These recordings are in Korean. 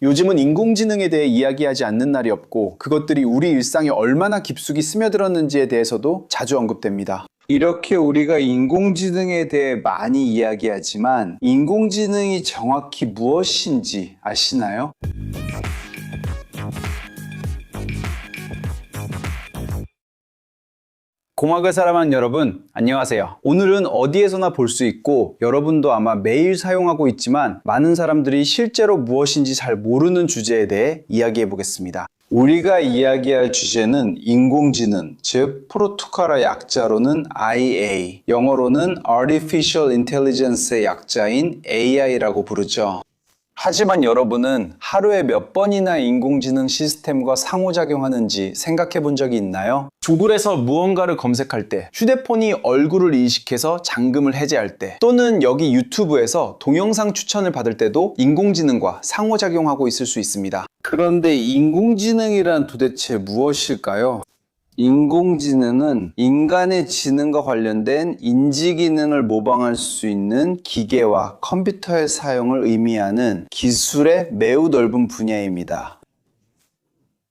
요즘은 인공지능에 대해 이야기하지 않는 날이 없고 그것들이 우리 일상에 얼마나 깊숙이 스며들었는지에 대해서도 자주 언급됩니다. 이렇게 우리가 인공지능에 대해 많이 이야기하지만 인공지능이 정확히 무엇인지 아시나요? 공학을 사랑하는 여러분, 안녕하세요. 오늘은 어디에서나 볼 수 있고 여러분도 아마 매일 사용하고 있지만 많은 사람들이 실제로 무엇인지 잘 모르는 주제에 대해 이야기해 보겠습니다. 우리가 이야기할 주제는 인공지능, 즉 포르투갈어 약자로는 IA, 영어로는 Artificial Intelligence의 약자인 AI라고 부르죠. 하지만 여러분은 하루에 몇 번이나 인공지능 시스템과 상호작용하는지 생각해 본 적이 있나요? 구글에서 무언가를 검색할 때, 휴대폰이 얼굴을 인식해서 잠금을 해제할 때, 또는 여기 유튜브에서 동영상 추천을 받을 때도 인공지능과 상호작용하고 있을 수 있습니다. 그런데 인공지능이란 도대체 무엇일까요? 인공지능은 인간의 지능과 관련된 인지 기능을 모방할 수 있는 기계와 컴퓨터의 사용을 의미하는 기술의 매우 넓은 분야입니다.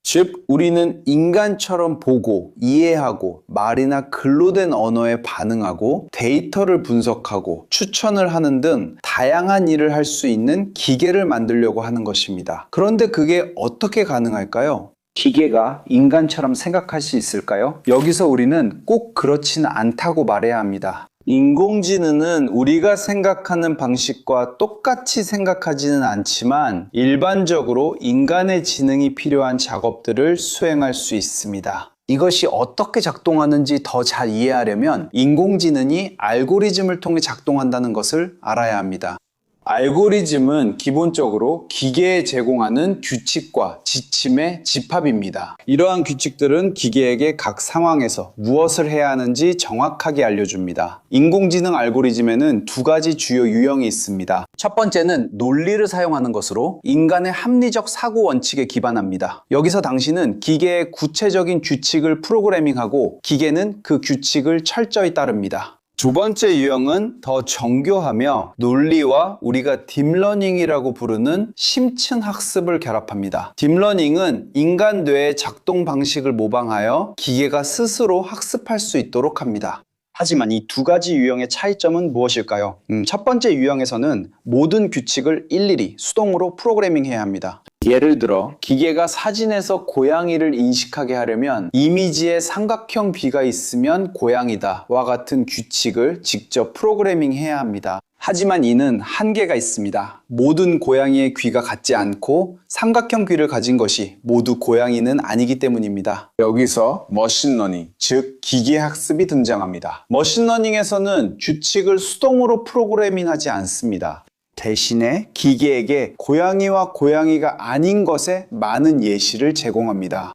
즉, 우리는 인간처럼 보고, 이해하고, 말이나 글로 된 언어에 반응하고, 데이터를 분석하고, 추천을 하는 등 다양한 일을 할 수 있는 기계를 만들려고 하는 것입니다. 그런데 그게 어떻게 가능할까요? 기계가 인간처럼 생각할 수 있을까요? 여기서 우리는 꼭 그렇지는 않다고 말해야 합니다. 인공지능은 우리가 생각하는 방식과 똑같이 생각하지는 않지만 일반적으로 인간의 지능이 필요한 작업들을 수행할 수 있습니다. 이것이 어떻게 작동하는지 더 잘 이해하려면 인공지능이 알고리즘을 통해 작동한다는 것을 알아야 합니다. 알고리즘은 기본적으로 기계에 제공하는 규칙과 지침의 집합입니다. 이러한 규칙들은 기계에게 각 상황에서 무엇을 해야 하는지 정확하게 알려줍니다. 인공지능 알고리즘에는 두 가지 주요 유형이 있습니다. 첫 번째는 논리를 사용하는 것으로 인간의 합리적 사고 원칙에 기반합니다. 여기서 당신은 기계의 구체적인 규칙을 프로그래밍하고 기계는 그 규칙을 철저히 따릅니다. 두 번째 유형은 더 정교하며 논리와 우리가 딥러닝이라고 부르는 심층 학습을 결합합니다. 딥러닝은 인간 뇌의 작동 방식을 모방하여 기계가 스스로 학습할 수 있도록 합니다. 하지만 이 두 가지 유형의 차이점은 무엇일까요? 첫 번째 유형에서는 모든 규칙을 일일이 수동으로 프로그래밍해야 합니다. 예를 들어 기계가 사진에서 고양이를 인식하게 하려면 이미지에 삼각형 귀가 있으면 고양이다 와 같은 규칙을 직접 프로그래밍해야 합니다. 하지만 이는 한계가 있습니다. 모든 고양이의 귀가 같지 않고 삼각형 귀를 가진 것이 모두 고양이는 아니기 때문입니다. 여기서 머신러닝, 즉 기계학습이 등장합니다. 머신러닝에서는 규칙을 수동으로 프로그래밍하지 않습니다. 대신에 기계에게 고양이와 고양이가 아닌 것에 많은 예시를 제공합니다.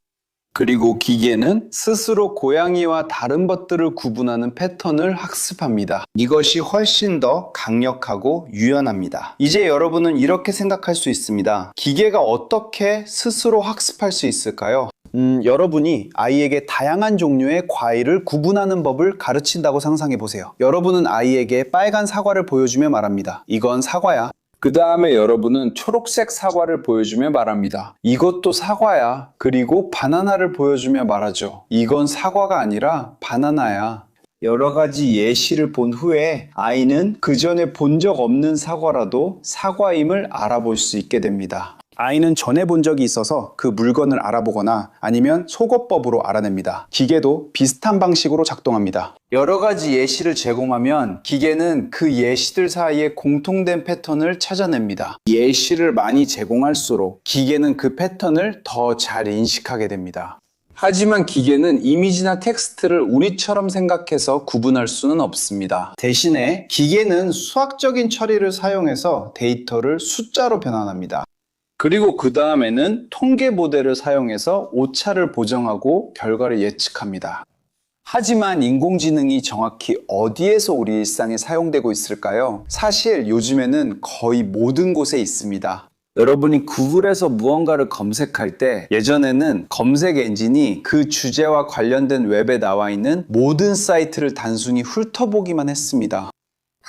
그리고 기계는 스스로 고양이와 다른 것들을 구분하는 패턴을 학습합니다. 이것이 훨씬 더 강력하고 유연합니다. 이제 여러분은 이렇게 생각할 수 있습니다. 기계가 어떻게 스스로 학습할 수 있을까요? 여러분이 아이에게 다양한 종류의 과일을 구분하는 법을 가르친다고 상상해 보세요. 여러분은 아이에게 빨간 사과를 보여주며 말합니다. 이건 사과야. 그 다음에 여러분은 초록색 사과를 보여주며 말합니다. 이것도 사과야. 그리고 바나나를 보여주며 말하죠. 이건 사과가 아니라 바나나야. 여러 가지 예시를 본 후에 아이는 그 전에 본 적 없는 사과라도 사과임을 알아볼 수 있게 됩니다. 아이는 전에 본 적이 있어서 그 물건을 알아보거나 아니면 속어법으로 알아냅니다. 기계도 비슷한 방식으로 작동합니다. 여러 가지 예시를 제공하면 기계는 그 예시들 사이에 공통된 패턴을 찾아냅니다. 예시를 많이 제공할수록 기계는 그 패턴을 더 잘 인식하게 됩니다. 하지만 기계는 이미지나 텍스트를 우리처럼 생각해서 구분할 수는 없습니다. 대신에 기계는 수학적인 처리를 사용해서 데이터를 숫자로 변환합니다. 그리고 그 다음에는 통계 모델을 사용해서 오차를 보정하고 결과를 예측합니다. 하지만 인공지능이 정확히 어디에서 우리 일상에 사용되고 있을까요? 사실 요즘에는 거의 모든 곳에 있습니다. 여러분이 구글에서 무언가를 검색할 때 예전에는 검색 엔진이 그 주제와 관련된 웹에 나와 있는 모든 사이트를 단순히 훑어보기만 했습니다.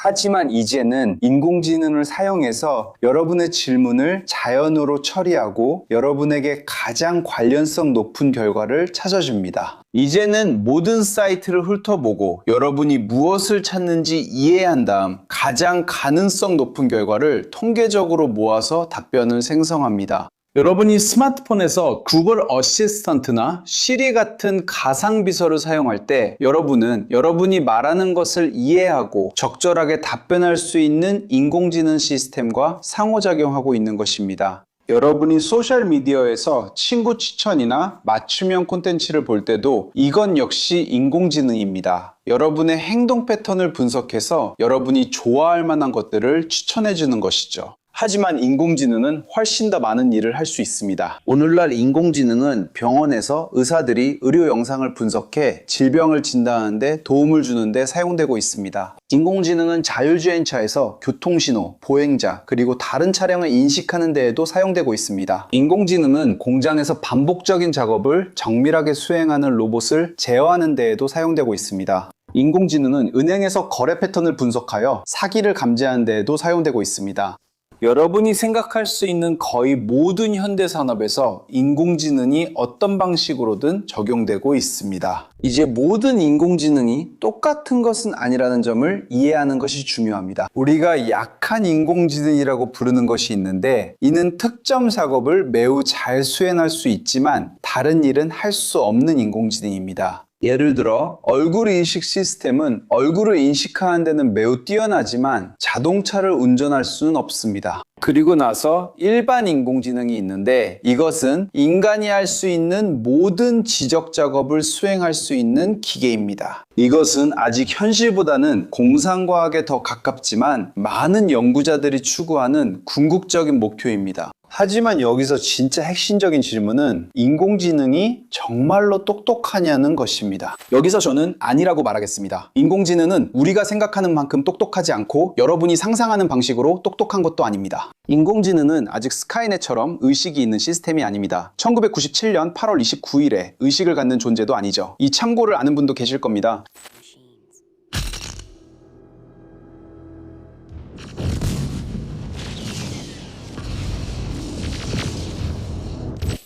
하지만 이제는 인공지능을 사용해서 여러분의 질문을 자연어로 처리하고 여러분에게 가장 관련성 높은 결과를 찾아줍니다. 이제는 모든 사이트를 훑어보고 여러분이 무엇을 찾는지 이해한 다음 가장 가능성 높은 결과를 통계적으로 모아서 답변을 생성합니다. 여러분이 스마트폰에서 구글 어시스턴트나 시리 같은 가상 비서를 사용할 때 여러분은 여러분이 말하는 것을 이해하고 적절하게 답변할 수 있는 인공지능 시스템과 상호작용하고 있는 것입니다. 여러분이 소셜미디어에서 친구 추천이나 맞춤형 콘텐츠를 볼 때도 이건 역시 인공지능입니다. 여러분의 행동 패턴을 분석해서 여러분이 좋아할 만한 것들을 추천해 주는 것이죠. 하지만 인공지능은 훨씬 더 많은 일을 할 수 있습니다. 오늘날 인공지능은 병원에서 의사들이 의료 영상을 분석해 질병을 진단하는 데 도움을 주는 데 사용되고 있습니다. 인공지능은 자율주행차에서 교통신호, 보행자, 그리고 다른 차량을 인식하는 데에도 사용되고 있습니다. 인공지능은 공장에서 반복적인 작업을 정밀하게 수행하는 로봇을 제어하는 데에도 사용되고 있습니다. 인공지능은 은행에서 거래 패턴을 분석하여 사기를 감지하는 데에도 사용되고 있습니다. 여러분이 생각할 수 있는 거의 모든 현대 산업에서 인공지능이 어떤 방식으로든 적용되고 있습니다. 이제 모든 인공지능이 똑같은 것은 아니라는 점을 이해하는 것이 중요합니다. 우리가 약한 인공지능이라고 부르는 것이 있는데 이는 특정 작업을 매우 잘 수행할 수 있지만 다른 일은 할 수 없는 인공지능입니다. 예를 들어 얼굴 인식 시스템은 얼굴을 인식하는 데는 매우 뛰어나지만 자동차를 운전할 수는 없습니다. 그리고 나서 일반 인공지능이 있는데 이것은 인간이 할 수 있는 모든 지적 작업을 수행할 수 있는 기계입니다. 이것은 아직 현실보다는 공상과학에 더 가깝지만 많은 연구자들이 추구하는 궁극적인 목표입니다. 하지만 여기서 진짜 핵심적인 질문은 인공지능이 정말로 똑똑하냐는 것입니다. 여기서 저는 아니라고 말하겠습니다. 인공지능은 우리가 생각하는 만큼 똑똑하지 않고 여러분이 상상하는 방식으로 똑똑한 것도 아닙니다. 인공지능은 아직 스카이넷처럼 의식이 있는 시스템이 아닙니다. 1997년 8월 29일에 의식을 갖는 존재도 아니죠. 이 참고를 아는 분도 계실 겁니다.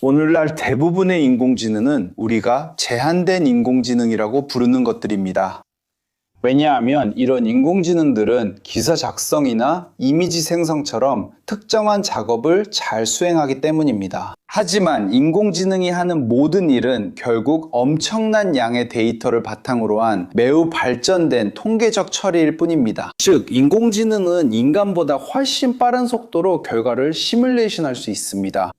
오늘날 대부분의 인공지능은 우리가 제한된 인공지능이라고 부르는 것들입니다. 왜냐하면 이런 인공지능들은 기사 작성이나 이미지 생성처럼 특정한 작업을 잘 수행하기 때문입니다. 하지만 인공지능이 하는 모든 일은 결국 엄청난 양의 데이터를 바탕으로 한 매우 발전된 통계적 처리일 뿐입니다. 즉, 인공지능은 인간보다 훨씬 빠른 속도로 결과를 시뮬레이션할 수 있습니다.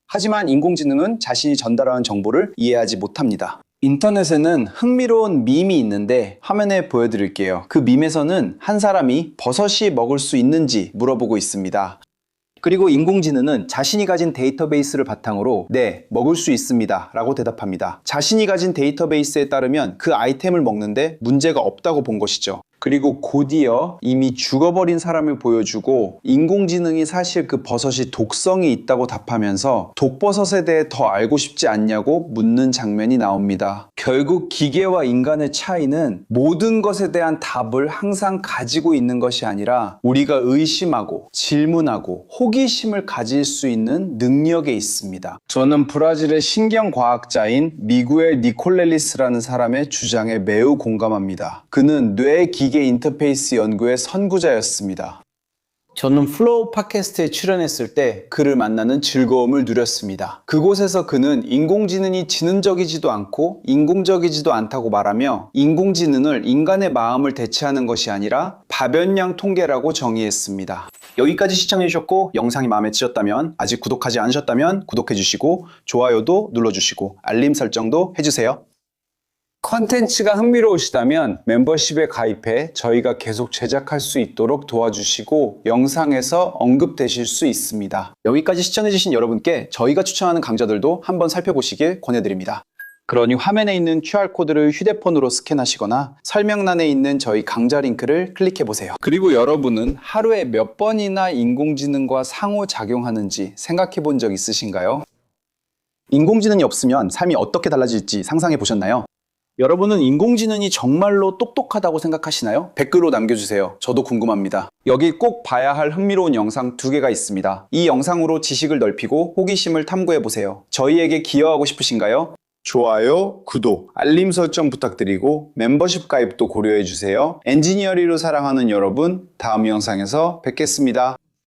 하지만 인공지능은 자신이 전달하는 정보를 이해하지 못합니다. 인터넷에는 흥미로운 밈이 있는데 화면에 보여드릴게요. 그 밈에서는 한 사람이 버섯이 먹을 수 있는지 물어보고 있습니다. 그리고 인공지능은 자신이 가진 데이터베이스를 바탕으로 네, 먹을 수 있습니다 라고 대답합니다. 자신이 가진 데이터베이스에 따르면 그 아이템을 먹는데 문제가 없다고 본 것이죠. 그리고 곧이어 이미 죽어버린 사람을 보여주고 인공지능이 사실 그 버섯이 독성이 있다고 답하면서 독버섯에 대해 더 알고 싶지 않냐고 묻는 장면이 나옵니다. 결국 기계와 인간의 차이는 모든 것에 대한 답을 항상 가지고 있는 것이 아니라 우리가 의심하고 질문하고 호기심을 가질 수 있는 능력에 있습니다. 저는 브라질의 신경과학자인 미구엘 니콜레리스라는 사람의 주장에 매우 공감합니다. 그는 뇌기계 인터페이스 연구의 선구자였습니다. 저는 플로우 팟캐스트에 출연했을 때 그를 만나는 즐거움을 누렸습니다. 그곳에서 그는 인공지능이 지능적이지도 않고 인공적이지도 않다고 말하며 인공지능을 인간의 마음을 대체하는 것이 아니라 밥연량 통계라고 정의했습니다. 여기까지 시청해주셨고 영상이 마음에 드셨다면 아직 구독하지 않으셨다면 구독해주시고 좋아요도 눌러주시고 알림 설정도 해주세요. 컨텐츠가 흥미로우시다면 멤버십에 가입해 저희가 계속 제작할 수 있도록 도와주시고 영상에서 언급되실 수 있습니다. 여기까지 시청해주신 여러분께 저희가 추천하는 강좌들도 한번 살펴보시길 권해드립니다. 그러니 화면에 있는 QR코드를 휴대폰으로 스캔하시거나 설명란에 있는 저희 강좌 링크를 클릭해보세요. 그리고 여러분은 하루에 몇 번이나 인공지능과 상호작용하는지 생각해본 적 있으신가요? 인공지능이 없으면 삶이 어떻게 달라질지 상상해 보셨나요? 여러분은 인공지능이 정말로 똑똑하다고 생각하시나요? 댓글로 남겨주세요. 저도 궁금합니다. 여기 꼭 봐야 할 흥미로운 영상 2개가 있습니다. 이 영상으로 지식을 넓히고 호기심을 탐구해보세요. 저희에게 기여하고 싶으신가요? 좋아요, 구독, 알림 설정 부탁드리고 멤버십 가입도 고려해주세요. 엔지니어리로 사랑하는 여러분, 다음 영상에서 뵙겠습니다.